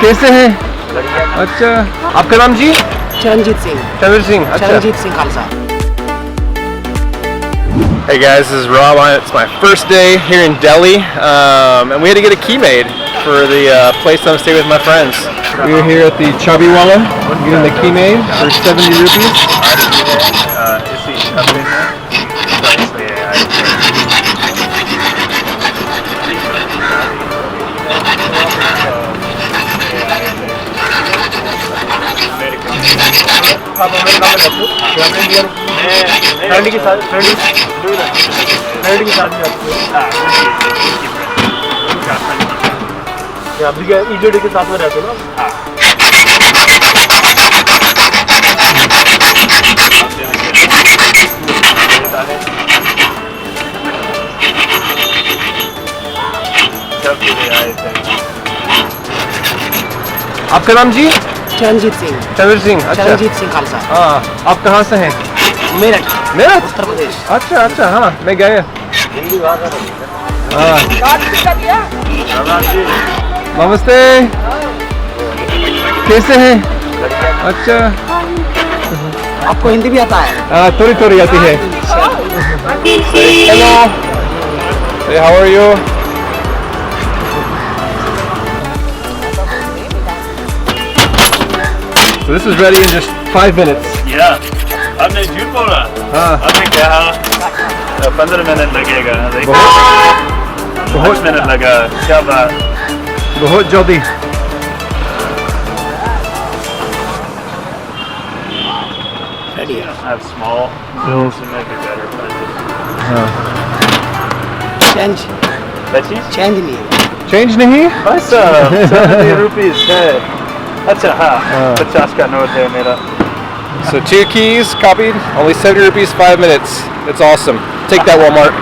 कैसे हैं? अच्छा, आपका नाम जी? चरणजीत सिंह। चंद्र सिंह. अच्छा. Charanjit Singh Khalsa. Hey guys, this is Rob. It's my first day here in Delhi, and we had to get a key made for the place I'm staying with my friends. We are here at the Chaabi wala, getting the key made for 70 rupees. के साथ में रहते हो ना? आपका नाम जी? चरणजीत सिंह। चंद्र सिंह. अच्छा. चरणजीत सिंह खालसा। हाँ, आप कहाँ से हैं? मेरठ। मेरठ? उत्तर प्रदेश। अच्छा अच्छा, हाँ मैं गया. हाँ. नमस्ते. कैसे हैं? अच्छा. आपको हिंदी भी आता है? हाँ, थोड़ी थोड़ी आती है. Hello. Hey, how are you? So this is ready in just 5 minutes. Yeah. आपने झूठ बोला? हाँ. आपने कहा 15 मिनट लगेगा. बहुत मिनट लगा. क्या बात? बहुत जल्दी. Ready. I have small bills to make it better. हाँ. Change. Change नहीं है. Change नहीं? बस 70 rupees है. अच्छा हाँ. 50 का नोट है मेरा. So 2 keys copied, only 70 rupees, 5 minutes. It's awesome. Take that, Walmart.